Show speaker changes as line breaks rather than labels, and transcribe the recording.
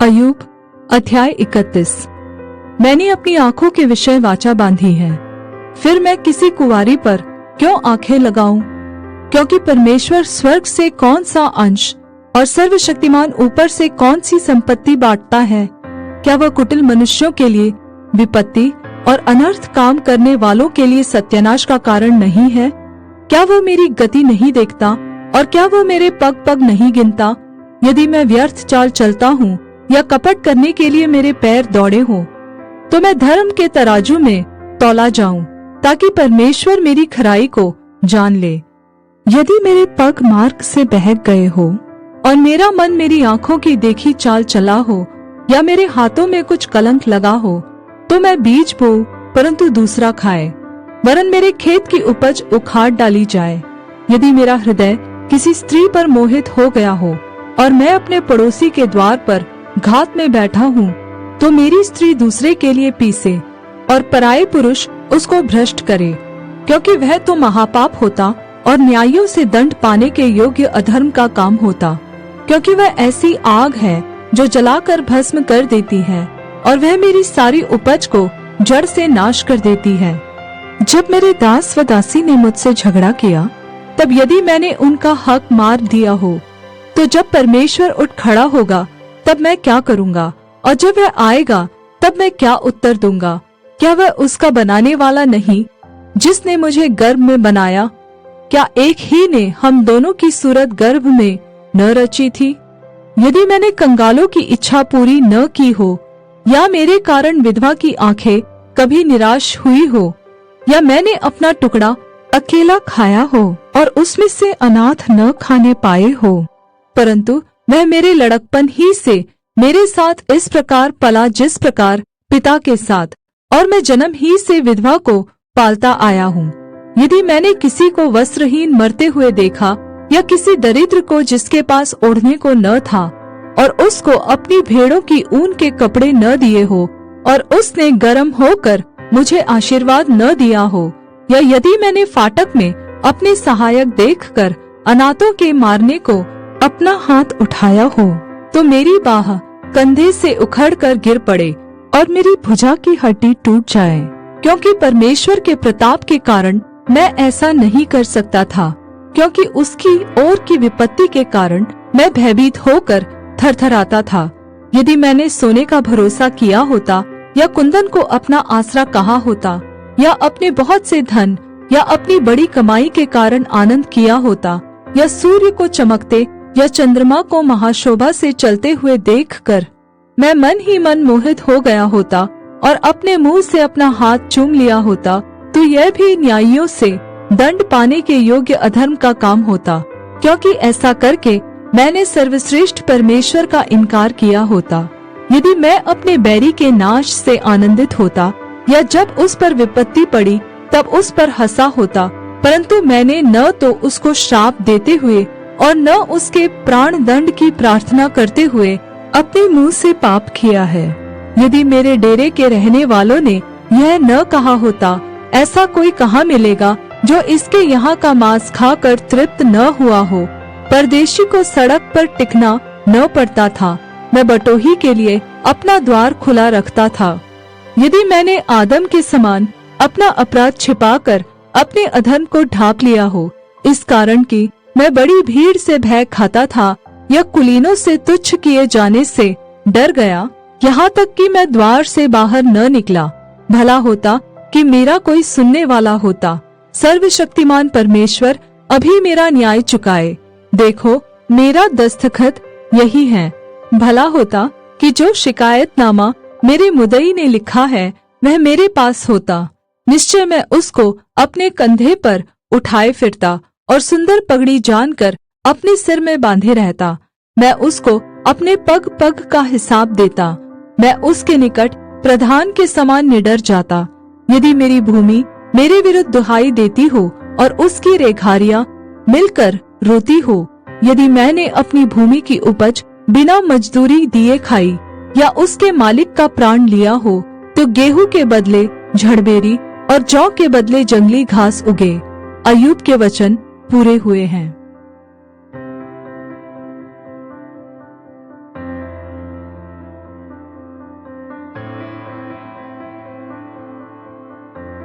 अय्यूब अध्याय 31। मैंने अपनी आंखों के विषय वाचा बांधी है, फिर मैं किसी कुंवारी पर क्यों आंखें लगाऊं? क्योंकि परमेश्वर स्वर्ग से कौन सा अंश और सर्वशक्तिमान ऊपर से कौन सी संपत्ति बांटता है? क्या वह कुटिल मनुष्यों के लिए विपत्ति और अनर्थ काम करने वालों के लिए सत्यानाश का कारण नहीं है? क्या वह मेरी गति नहीं देखता और क्या वह मेरे पग पग नहीं गिनता? यदि मैं व्यर्थ चाल चलता हूँ या कपट करने के लिए मेरे पैर दौड़े हों, तो मैं धर्म के तराजू में तौला जाऊं, ताकि परमेश्वर मेरी खराई को जान ले। यदि मेरे पग मार्ग से बहक गए हो और मेरा मन मेरी आंखों की देखी चाल चला हो, या मेरे हाथों में कुछ कलंक लगा हो, तो मैं बीज बोऊं परंतु दूसरा खाए, वरन मेरे खेत की उपज उखाड़ डाली जाए। यदि मेरा हृदय किसी स्त्री पर मोहित हो गया हो और मैं अपने पड़ोसी के द्वार पर घात में बैठा हूँ, तो मेरी स्त्री दूसरे के लिए पीसे और पराये पुरुष उसको भ्रष्ट करे, क्योंकि वह तो महापाप होता और न्यायियों से दंड पाने के योग्य अधर्म का काम होता। क्योंकि वह ऐसी आग है जो जलाकर भस्म कर देती है, और वह मेरी सारी उपज को जड़ से नाश कर देती है। जब मेरे दास व दासी ने मुझसे झगड़ा किया, तब यदि मैंने उनका हक मार दिया हो, तो जब परमेश्वर उठ खड़ा होगा तब मैं क्या करूँगा? और जब वह आएगा तब मैं क्या उत्तर दूंगा? क्या वह उसका बनाने वाला नहीं जिसने मुझे गर्भ में बनाया? क्या एक ही ने हम दोनों की सूरत गर्भ में न रची थी? यदि मैंने कंगालों की इच्छा पूरी न की हो, या मेरे कारण विधवा की आंखें कभी निराश हुई हो, या मैंने अपना टुकड़ा अकेला खाया हो और उसमें से अनाथ न खाने पाए हो, परंतु वह मेरे लड़कपन ही से मेरे साथ इस प्रकार पला जिस प्रकार पिता के साथ, और मैं जन्म ही से विधवा को पालता आया हूँ। यदि मैंने किसी को वस्त्रहीन मरते हुए देखा, या किसी दरिद्र को जिसके पास ओढ़ने को न था और उसको अपनी भेड़ों की ऊन के कपड़े न दिए हो, और उसने गर्म होकर मुझे आशीर्वाद न दिया हो, या यदि मैंने फाटक में अपने सहायक देखकर अनाथों के मारने को अपना हाथ उठाया हो, तो मेरी बाह कंधे से उखड़कर गिर पड़े और मेरी भुजा की हड्डी टूट जाए। क्योंकि परमेश्वर के प्रताप के कारण मैं ऐसा नहीं कर सकता था, क्योंकि उसकी ओर की विपत्ति के कारण मैं भयभीत होकर थरथराता था। यदि मैंने सोने का भरोसा किया होता, या कुंदन को अपना आसरा कहा होता, या अपने बहुत से धन या अपनी बड़ी कमाई के कारण आनंद किया होता, या सूर्य को चमकते या चंद्रमा को महाशोभा से चलते हुए देखकर मैं मन ही मन मोहित हो गया होता और अपने मुंह से अपना हाथ चूम लिया होता, तो यह भी न्यायियों से दंड पाने के योग्य अधर्म का काम होता। क्योंकि ऐसा करके मैंने सर्वश्रेष्ठ परमेश्वर का इनकार किया होता। यदि मैं अपने बैरी के नाश से आनंदित होता, या जब उस पर विपत्ति पड़ी तब उस पर हंसा होता, परंतु मैंने न तो उसको श्राप देते हुए और न उसके प्राण दंड की प्रार्थना करते हुए अपने मुंह से पाप किया है। यदि मेरे डेरे के रहने वालों ने यह न कहा होता, ऐसा कोई कहाँ मिलेगा जो इसके यहाँ का मांस खाकर तृप्त न हुआ हो? परदेशी को सड़क पर टिकना न पड़ता था, मैं बटोही के लिए अपना द्वार खुला रखता था। यदि मैंने आदम के समान अपना अपराध छिपाकर अपने अधर्म को ढांप लिया हो, इस कारण कि मैं बड़ी भीड़ से भय खाता था, या कुलीनों से तुच्छ किए जाने से डर गया, यहाँ तक कि मैं द्वार से बाहर न निकला, भला होता कि मेरा कोई सुनने वाला होता। सर्वशक्तिमान परमेश्वर अभी मेरा न्याय चुकाए। देखो, मेरा दस्तखत यही है। भला होता कि जो शिकायतनामा मेरे मुद्दई ने लिखा है वह मेरे पास होता। निश्चय मैं उसको अपने कंधे पर उठाए फिरता और सुंदर पगड़ी जानकर अपने सिर में बांधे रहता। मैं उसको अपने पग पग का हिसाब देता। मैं उसके निकट प्रधान के समान निडर जाता। यदि मेरी भूमि मेरे विरुद्ध दुहाई देती हो और उसकी रेघारियां मिलकर रोती हो, यदि मैंने अपनी भूमि की उपज बिना मजदूरी दिए खाई, या उसके मालिक का प्राण लिया हो, तो गेहूं के बदले झड़बेरी और जौ के बदले जंगली घास उगे। अय्यूब के वचन पूरे हुए हैं।